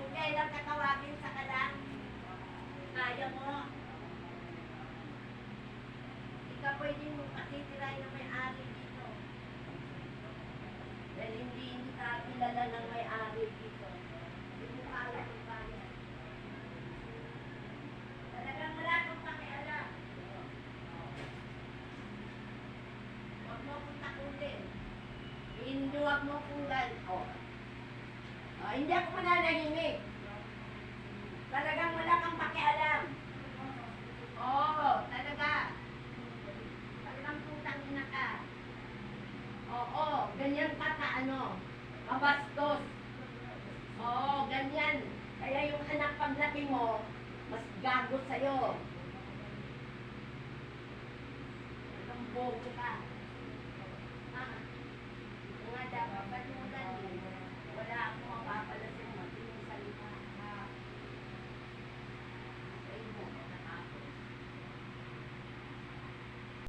Kung kailan katawagin sa kalang, kaya mo. Hindi ka pwede mo patitiray na may-ari dito. Dahil hindi ka kilala ng may-ari dito. Hindi mo kaya kung kaya. Talagang wala kang pakialam. Huwag mo kong takulin. Hindi huwag mo kulay. Hindi ako mananahimik. Talagang wala kang pakialam. Oo, talaga. Talagang putang ina ka. Oo, ganyan ka ano, mabastos. Oo, ganyan. Kaya yung anak paglaki mo, mas gago sa'yo. Talagang bobo ka.